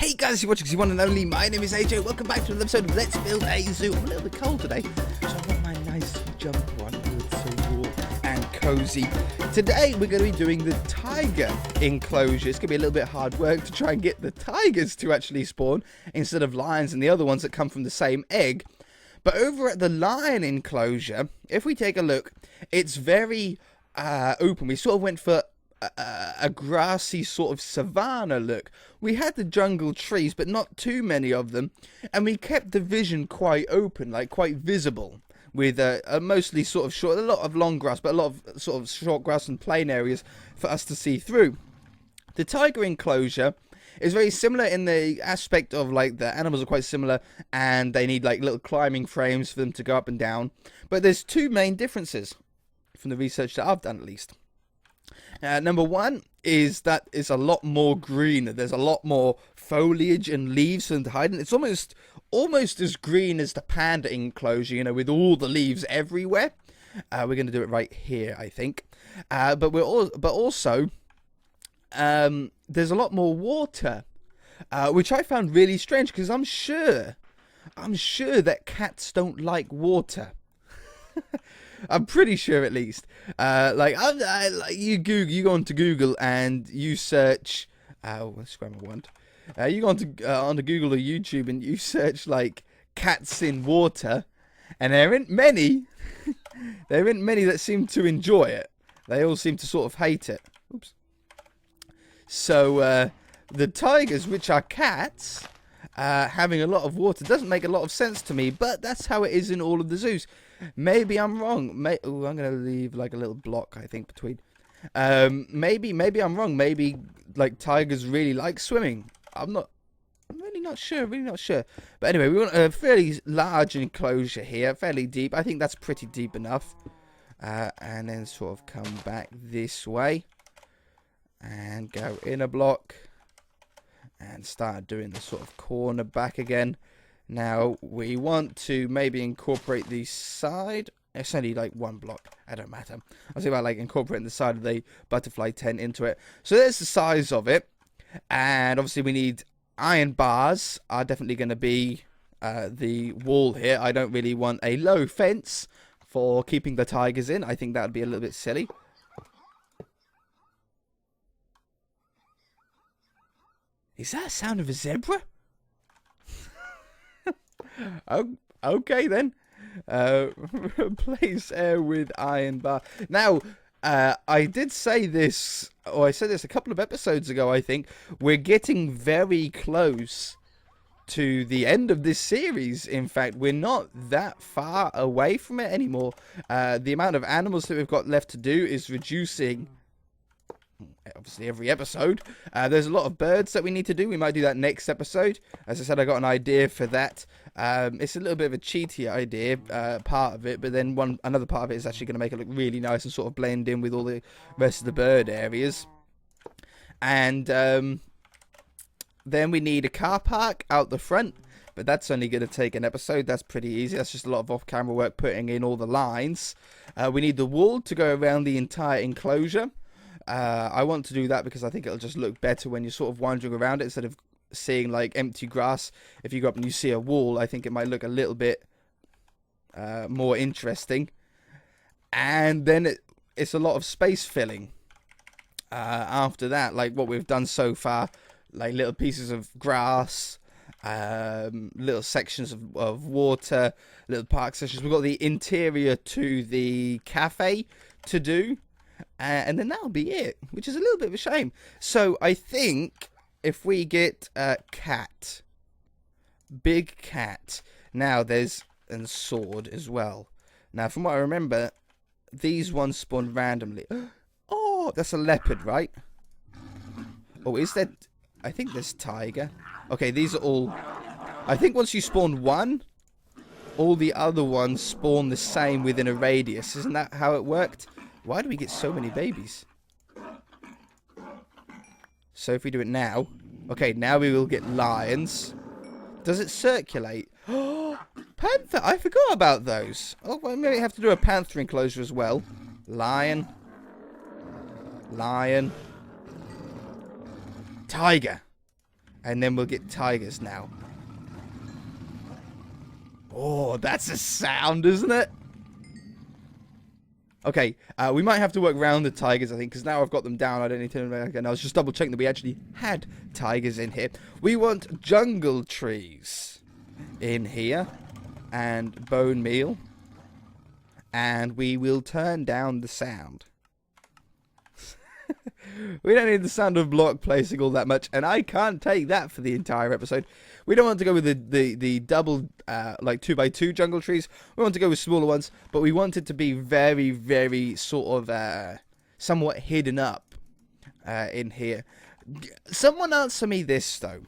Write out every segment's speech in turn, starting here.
Hey guys, you're watching the one and only. My name is AJ. Welcome back to another episode of Let's Build a Zoo. I'm a little bit cold today, so I've got my nice jumper on. It's so warm and cozy. Today we're going to be doing the tiger enclosure. It's going to be a little bit hard work to try and get the tigers to actually spawn instead of lions and the other ones that come from the same egg. But over at the lion enclosure, if we take a look, it's very open. We sort of went for a grassy sort of savanna look. We had the jungle trees, but not too many of them, and we kept the vision quite open, like quite visible, with a mostly sort of short, a lot of long grass, but a lot of sort of short grass and plain areas for us to see through. The tiger enclosure is very similar in the aspect of, like, the animals are quite similar, and they need like little climbing frames for them to go up and down. But there's two main differences from the research that I've done, at least. Number one is that it's a lot more greener. There's a lot more foliage and leaves for them to hide in. It's almost as green as the panda enclosure, you know, with all the leaves everywhere. We're going to do it right here, I think. But also, there's a lot more water, which I found really strange because I'm sure that cats don't like water. I'm pretty sure, at least. You go onto Google and you search. Let's grab my wand. You go onto Google or YouTube and you search like cats in water, and there aren't many. There aren't many that seem to enjoy it. They all seem to sort of hate it. Oops. So the tigers, which are cats, having a lot of water doesn't make a lot of sense to me, but that's how it is in all of the zoos. Maybe I'm wrong. I'm going to leave like a little block, I think, between. Maybe I'm wrong. Maybe like tigers really like swimming. I'm really not sure. But anyway, we want a fairly large enclosure here, fairly deep. I think that's pretty deep enough. And then sort of come back this way and go in a block and start doing the sort of corner back again. Now, we want to maybe incorporate the side. It's only like one block. It don't matter. I was thinking about like incorporating the side of the butterfly tent into it. So there's the size of it. And obviously we need iron bars are definitely going to be the wall here. I don't really want a low fence for keeping the tigers in. I think that would be a little bit silly. Is that a sound of a zebra? Oh, okay then. Replace air with iron bar. Now, I did say this, or I said this a couple of episodes ago, I think. We're getting very close to the end of this series. In fact, we're not that far away from it anymore. The amount of animals that we've got left to do is reducing. Obviously, every episode. There's a lot of birds that we need to do. We might do that next episode. As I said, I got an idea for that. It's a little bit of a cheaty idea, part of it, but then another part of it is actually going to make it look really nice and sort of blend in with all the rest of the bird areas. And then we need a car park out the front, but that's only going to take an episode. That's pretty easy. That's just a lot of off-camera work putting in all the lines. We need the wall to go around the entire enclosure. I want to do that because I think it'll just look better when you're sort of wandering around it instead of seeing like empty grass. If you go up and you see a wall, I think it might look a little bit more interesting. And then it's a lot of space filling after that, like what we've done so far, like little pieces of grass, little sections of water, little park sections. We've got the interior to the cafe to do. And then that'll be it, which is a little bit of a shame. So I think if we get a cat, big cat. Now and sword as well. Now, from what I remember, these ones spawn randomly. Oh, that's a leopard, right? Oh, is that? I think there's tiger. Okay, these are all. I think once you spawn one, all the other ones spawn the same within a radius. Isn't that how it worked? Why do we get so many babies? So if we do it now. Okay, now we will get lions. Does it circulate? Oh, panther. I forgot about those. Oh, well, maybe I have to do a panther enclosure as well. Lion. Lion. Tiger. And then we'll get tigers now. Oh, that's a sound, isn't it? Okay, we might have to work around the tigers, I think, because now I've got them down. I don't need to turn back. And I was just double checking that we actually had tigers in here. We want jungle trees in here. And bone meal. And we will turn down the sound. We don't need the sound of block placing all that much, and I can't take that for the entire episode. We don't want to go with the double, like 2x2 jungle trees. We want to go with smaller ones, but we want it to be very, very sort of somewhat hidden up in here. Someone answer me this, though.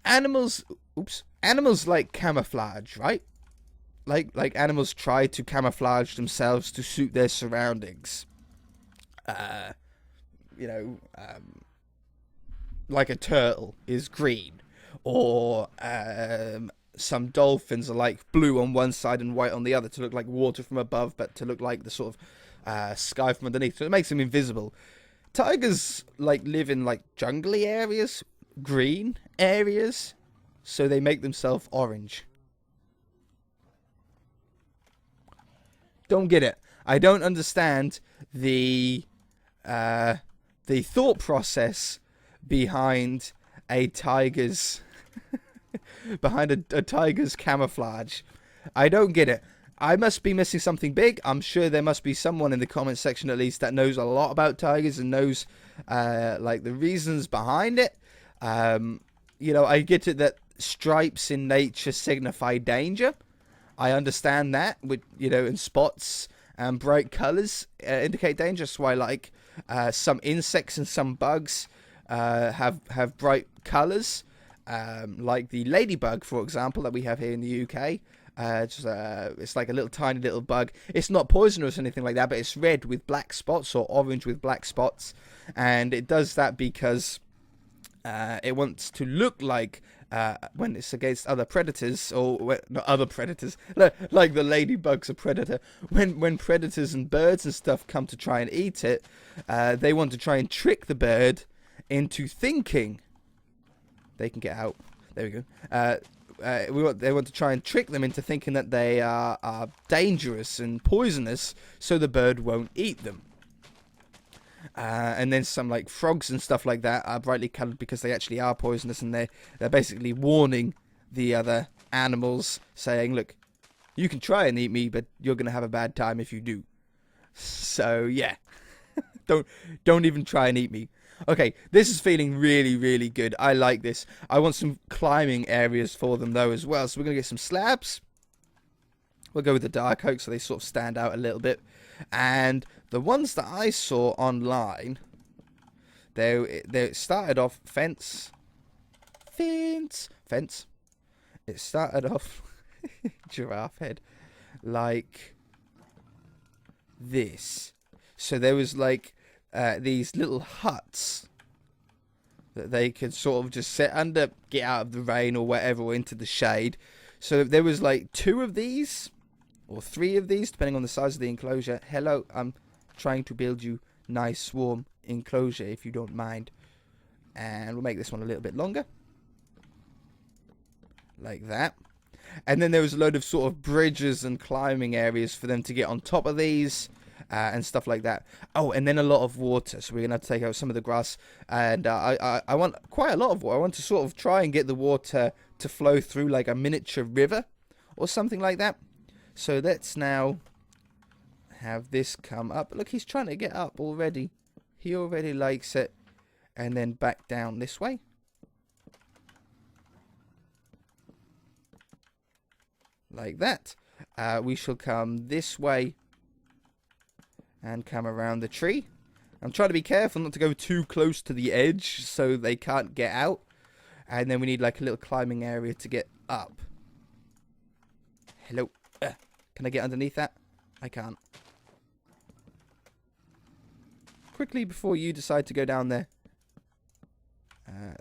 Animals like camouflage, right? Like animals try to camouflage themselves to suit their surroundings. Like a turtle is green, or some dolphins are like blue on one side and white on the other to look like water from above, but to look like the sort of sky from underneath. So it makes them invisible. Tigers like live in like jungly areas, green areas, so they make themselves orange. Don't get it. I don't understand the thought process behind a tiger's a tiger's camouflage. I don't get it. I must be missing something big. I'm sure there must be someone in the comment section at least that knows a lot about tigers and knows like the reasons behind it. I get it that stripes in nature signify danger. I understand that with and spots and bright colours indicate danger. That's why like some insects and some bugs have bright colours, like the ladybug, for example, that we have here in the UK. It's like a little tiny little bug. It's not poisonous or anything like that, but it's red with black spots or orange with black spots, and it does that because it wants to look like when it's against other predators, or not other predators, like the ladybug's a predator. When predators and birds and stuff come to try and eat it, they want to try and trick the bird into thinking they can get out. There we go. They want to try and trick them into thinking that they are dangerous and poisonous, so the bird won't eat them. And then some like frogs and stuff like that are brightly coloured because they actually are poisonous, and they're basically warning the other animals, saying, look, you can try and eat me, but you're going to have a bad time if you do. So yeah, don't even try and eat me. Okay, this is feeling really, really good. I like this. I want some climbing areas for them though as well. So we're going to get some slabs. We'll go with the dark oak so they sort of stand out a little bit. And the ones that I saw online, they started off fence. It started off giraffe head like this. So there was like these little huts that they could sort of just sit under, get out of the rain or whatever, or into the shade. So there was like 2 of these or 3 of these, depending on the size of the enclosure. Hello, I'm trying to build you nice warm enclosure, if you don't mind. And we'll make this one a little bit longer, like that. And then there was a load of sort of bridges and climbing areas for them to get on top of these. And stuff like that. Oh, and then a lot of water. So we're going to have to take out some of the grass. And I want quite a lot of water. I want to sort of try and get the water to flow through like a miniature river or something like that. So let's now have this come up. Look, he's trying to get up already. He already likes it. And then back down this way. Like that. We shall come this way. And come around the tree. I'm trying to be careful not to go too close to the edge so they can't get out. And then we need like a little climbing area to get up. Hello. Can I get underneath that? I can't. Quickly before you decide to go down there.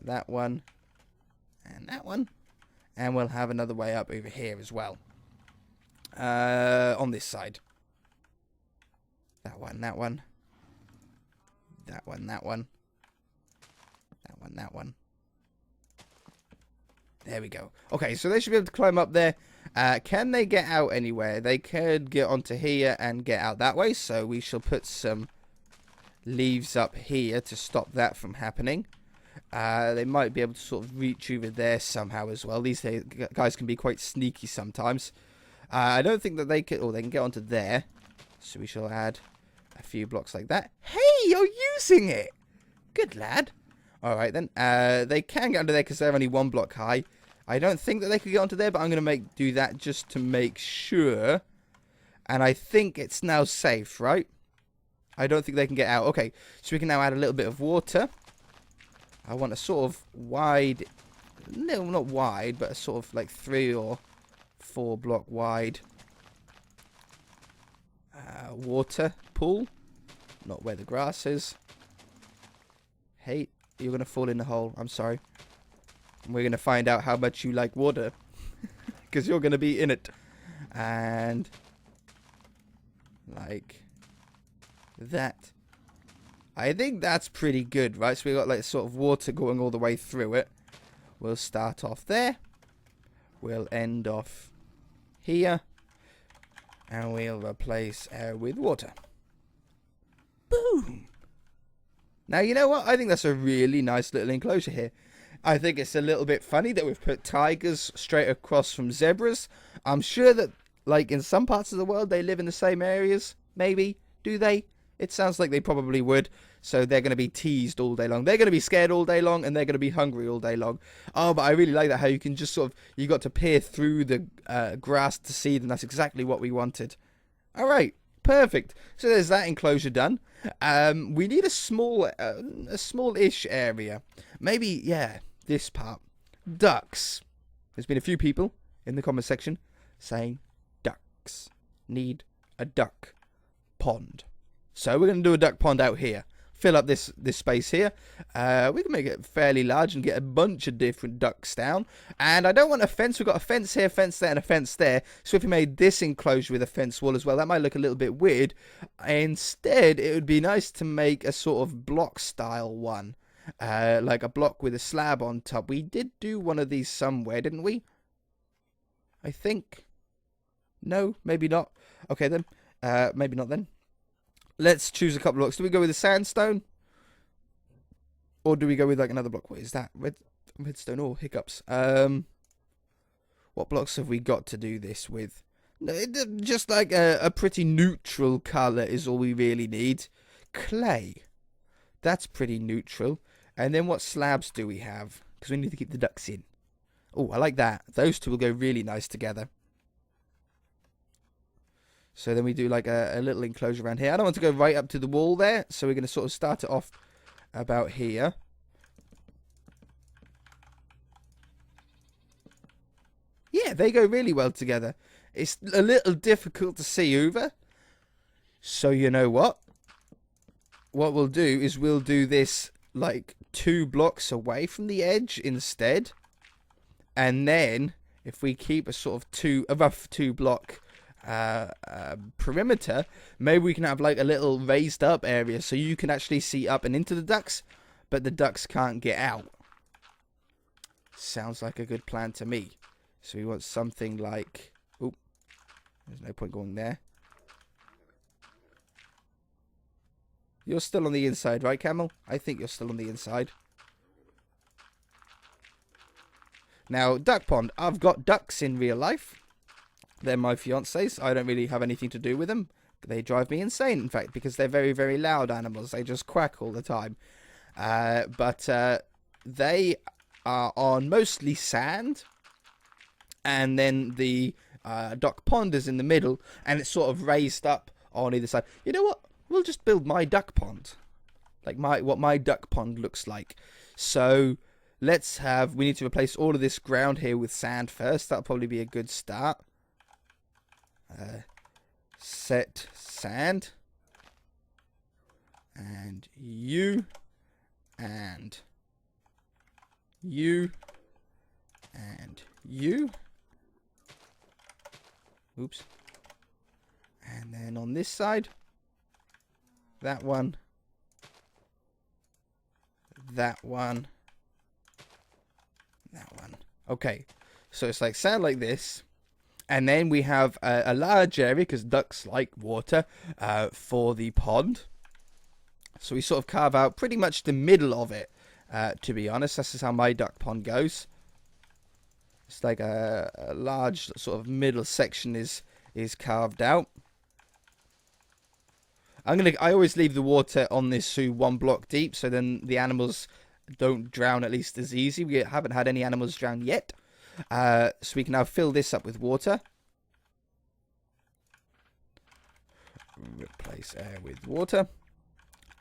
That one. And that one. And we'll have another way up over here as well. On this side. That one, that one. That one, that one. That one, that one. There we go. Okay, so they should be able to climb up there. Can they get out anywhere? They could get onto here and get out that way. So we shall put some leaves up here to stop that from happening. They might be able to sort of reach over there somehow as well. These guys can be quite sneaky sometimes. I don't think that they can... Oh, they can get onto there. So we shall add a few blocks like that. Hey, you're using it! Good lad. Alright then. They can get under there because they're only 1 block high. I don't think that they could get onto there, but I'm going to do that just to make sure. And I think it's now safe, right? I don't think they can get out. Okay, so we can now add a little bit of water. I want a sort of wide... No, not wide, but a sort of like 3 or 4 block wide water pool. Not where the grass is. Hey, you're going to fall in the hole. I'm sorry. We're going to find out how much you like water. Because you're going to be in it. And... like... that. I think that's pretty good, right? So we got like sort of water going all the way through it. We'll start off there. We'll end off here. And we'll replace air with water. Boom! Now, you know what? I think that's a really nice little enclosure here. I think it's a little bit funny that we've put tigers straight across from zebras. I'm sure that, like, in some parts of the world, they live in the same areas. Maybe. Do they? It sounds like they probably would. So they're going to be teased all day long. They're going to be scared all day long, and they're going to be hungry all day long. Oh, but I really like that, how you can just sort of... you got to peer through the grass to see them. That's exactly what we wanted. All right. Perfect. So there's that enclosure done. We need a small-ish area. Maybe, yeah, this part. Ducks. There's been a few people in the comment section saying ducks need a duck pond. So we're going to do a duck pond out here. Fill up this space here. We can make it fairly large and get a bunch of different ducks down. And I don't want a fence. We've got a fence here, fence there, and a fence there. So if we made this enclosure with a fence wall as well, that might look a little bit weird. Instead, it would be nice to make a sort of block style one. Like a block with a slab on top. We did do one of these somewhere, didn't we? I think. No, maybe not. Okay then. Maybe not then. Let's choose a couple of blocks. Do we go with the sandstone? Or do we go with like another block? What is that? Redstone or hiccups? What blocks have we got to do this with? Just like a pretty neutral colour is all we really need. Clay. That's pretty neutral. And then what slabs do we have? Because we need to keep the ducks in. Oh, I like that. Those two will go really nice together. So then we do like a little enclosure around here. I don't want to go right up to the wall there. So we're going to sort of start it off about here. Yeah, they go really well together. It's a little difficult to see over. So you know what? What we'll do is we'll do this like 2 blocks away from the edge instead. And then if we keep a rough 2 block perimeter, maybe we can have like a little raised up area so you can actually see up and into the ducks, but the ducks can't get out. Sounds like a good plan to me. So we want something like... oh, there's no point going there. You're still on the inside, right, Camel? I think you're still on the inside. Now, duck pond. I've got ducks in real life. They're my fiancés. I don't really have anything to do with them. They drive me insane, in fact, because they're very, very loud animals. They just quack all the time. But they are on mostly sand. And then the duck pond is in the middle. And it's sort of raised up on either side. You know what? We'll just build my duck pond. Like what my duck pond looks like. So let's have... we need to replace all of this ground here with sand first. That'll probably be a good start. Set sand. And you. And you. And you. Oops. And then on this side. That one. That one. That one. Okay, so it's like sand like this. And then we have a large area, because ducks like water, for the pond. So we sort of carve out pretty much the middle of it, to be honest. This is how my duck pond goes. It's like a large sort of middle section is carved out. I always leave the water on this zoo 1 block deep, so then the animals don't drown at least as easy. We haven't had any animals drown yet. So we can now fill this up with water. Replace air with water.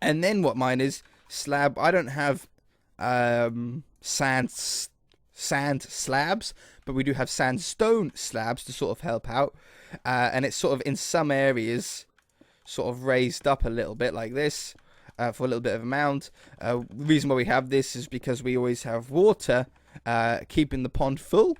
And then what mine is, slab. I don't have sand slabs, but we do have sandstone slabs to sort of help out. And it's sort of in some areas sort of raised up a little bit like this for a little bit of a mound. The reason why we have this is because we always have water keeping the pond full.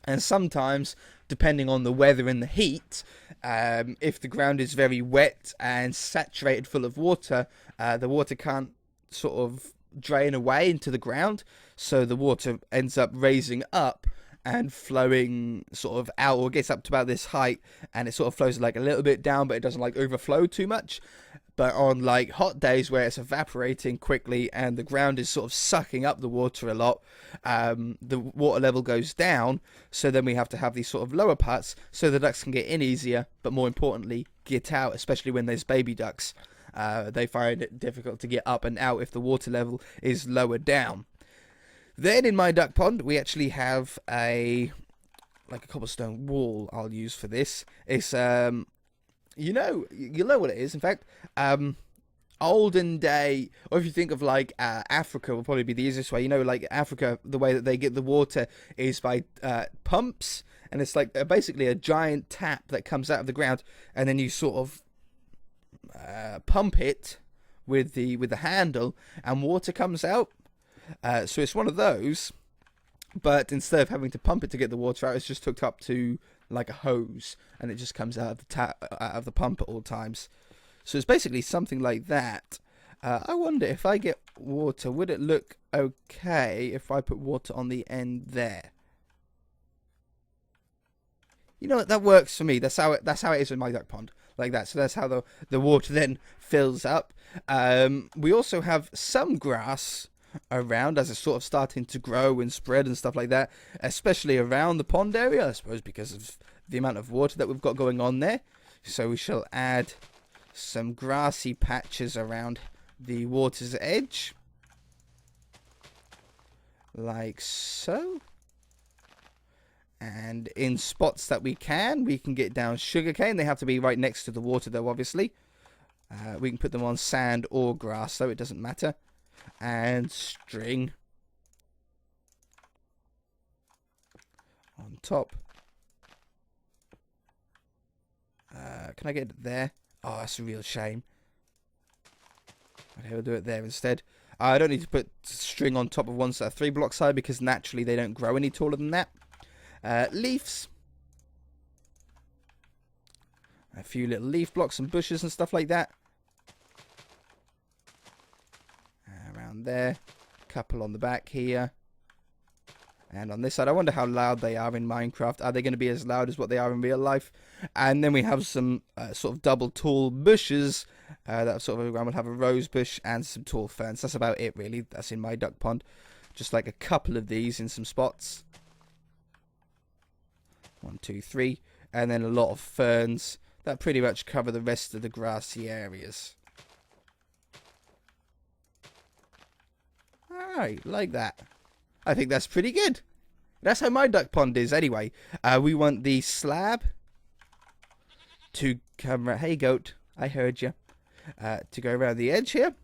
And sometimes, depending on the weather and the heat, if the ground is very wet and saturated full of water, the water can't sort of drain away into the ground. So the water ends up raising up and flowing sort of out, or gets up to about this height, and it sort of flows like a little bit down, but it doesn't like overflow too much. But on like hot days where it's evaporating quickly and the ground is sort of sucking up the water a lot, the water level goes down. So then we have to have these sort of lower parts so the ducks can get in easier, but more importantly, get out, especially when there's baby ducks. They find it difficult to get up and out if the water level is lower down. Then in my duck pond, we actually have a cobblestone wall I'll use for this. It's you'll know what it is. In fact, olden day, or if you think of like Africa, will probably be the easiest way. Like Africa, the way that they get the water is by pumps, and it's like basically a giant tap that comes out of the ground, and then you sort of pump it with the handle, and water comes out. So it's one of those, but instead of having to pump it to get the water out, it's just hooked up to like a hose, and it just comes out of the out of the pump at all times. So it's basically something like that. I wonder if I get water, would it look okay if I put water on the end there? You know what, that works for me. That's how it is in my duck pond, like that. So that's how the water then fills up. We also have some grass around as it's sort of starting to grow and spread and stuff like that, especially around the pond area, I suppose, because of the amount of water that we've got going on there. So we shall add some grassy patches around the water's edge, like so. And in spots that we can get down sugarcane. They have to be right next to the water though, obviously. We can put them on sand or grass, so it doesn't matter. And string on top. Can I get it there? Oh, that's a real shame. Okay, we'll do it there instead. I don't need to put string on top of one 3 block side, because naturally they don't grow any taller than that. Leaves. A few little leaf blocks and bushes and stuff like that. Around there. A couple on the back here. And on this side, I wonder how loud they are in Minecraft. Are they going to be as loud as what they are in real life? And then we have some sort of double tall bushes. That sort of around. We'll have a rose bush and some tall ferns. That's about it, really. That's in my duck pond. Just like a couple of these in some spots. 1, 2, 3. And then a lot of ferns that pretty much cover the rest of the grassy areas. Alright, like that. I think that's pretty good. That's how my duck pond is anyway. We want the slab to come... Hey, goat. I heard you. To go around the edge here.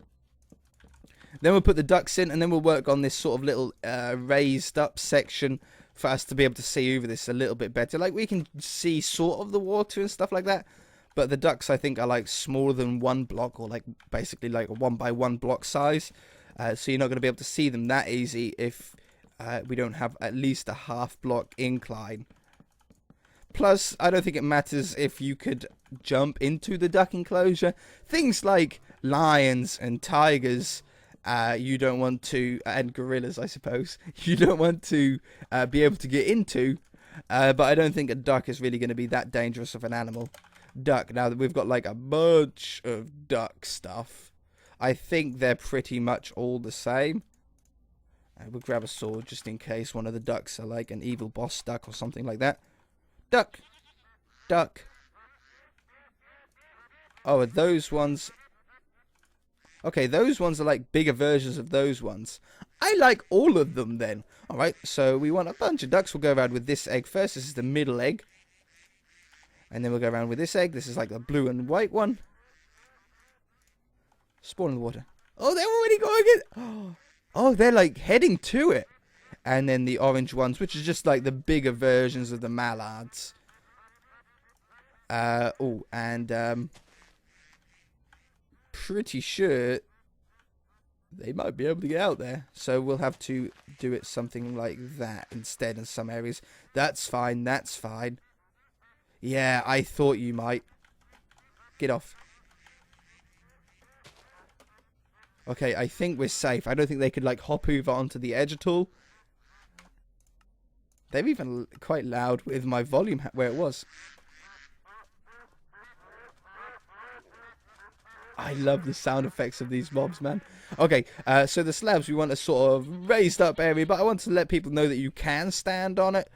Then we'll put the ducks in, and then we'll work on this sort of little raised up section for us to be able to see over this a little bit better. Like, we can see sort of the water and stuff like that. But the ducks, I think, are like smaller than 1 block, or like basically like a 1 by 1 block size. So you're not going to be able to see them that easy if we don't have at least a half block incline. Plus, I don't think it matters if you could jump into the duck enclosure. Things like lions and tigers, you don't want to, and gorillas, I suppose, you don't want to be able to get into. But I don't think a duck is really going to be that dangerous of an animal. Duck, now that we've got like a bunch of duck stuff, I think they're pretty much all the same. We'll grab a sword just in case one of the ducks are like an evil boss duck or something like that. Duck! Duck! Oh, are those ones... Okay, those ones are like bigger versions of those ones. I like all of them then. Alright, so we want a bunch of ducks. We'll go around with this egg first. This is the middle egg. And then we'll go around with this egg. This is like the blue and white one. Spawn in the water. Oh, they're already going in. Oh, they're like heading to it. And then the orange ones, which is just like the bigger versions of the mallards. Pretty sure they might be able to get out there. So we'll have to do it something like that instead in some areas. That's fine, that's fine. Yeah, I thought you might. Get off. Okay, I think we're safe. I don't think they could like hop over onto the edge at all. They're even quite loud with my volume where it was. I love the sound effects of these mobs, man. Okay, so the slabs, we want a sort of raised up area, but I want to let people know that you can stand on it.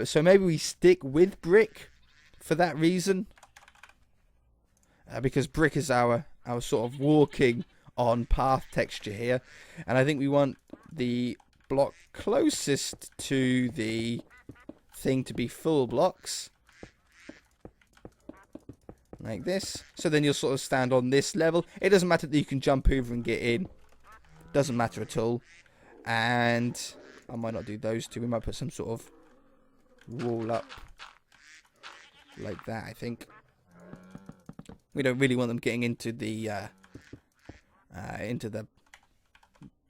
So maybe we stick with brick for that reason. Because brick is our sort of walking on path texture here. And I think we want the block closest to the thing to be full blocks. Like this. So then you'll sort of stand on this level. It doesn't matter that you can jump over and get in. Doesn't matter at all. And I might not do those two. We might put some sort of wall up. Like that, I think. We don't really want them getting into the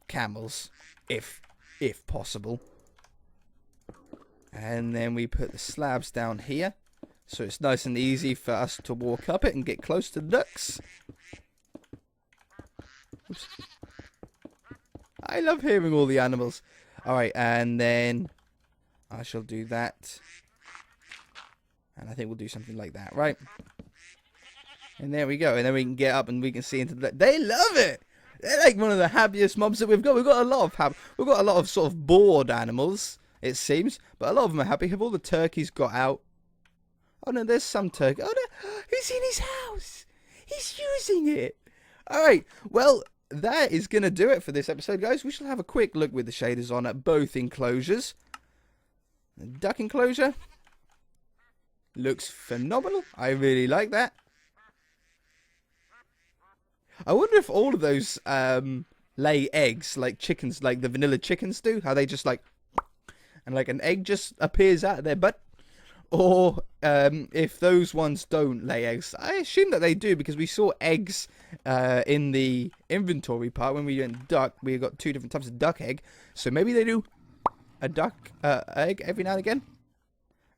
camels. If possible. And then we put the slabs down here. So it's nice and easy for us to walk up it and get close to the ducks. Oops. I love hearing all the animals. Alright, and then I shall do that. And I think we'll do something like that, right? And there we go. And then we can get up and we can see into the... They love it! They're like one of the happiest mobs that we've got. We've got a lot of sort of bored animals, it seems. But a lot of them are happy. Have all the turkeys got out? Oh no, there's some turkey. Oh no, he's in his house. He's using it. Alright, well, that is going to do it for this episode, guys. We shall have a quick look with the shaders on at both enclosures. The duck enclosure looks phenomenal. I really like that. I wonder if all of those lay eggs like chickens, like the vanilla chickens do. How they just like, and like an egg just appears out of their butt. Or if those ones don't lay eggs. I assume that they do because we saw eggs in the inventory part when we went duck. We got 2 different types of duck egg. So maybe they do a duck egg every now and again.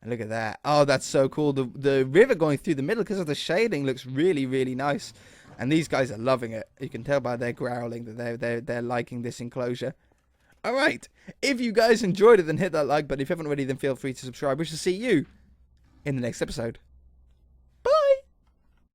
And look at that. Oh, that's so cool. The river going through the middle because of the shading looks really, really nice. And these guys are loving it. You can tell by their growling that they're liking this enclosure. Alright. If you guys enjoyed it, then hit that like button. If you haven't already, then feel free to subscribe. We shall see you in the next episode.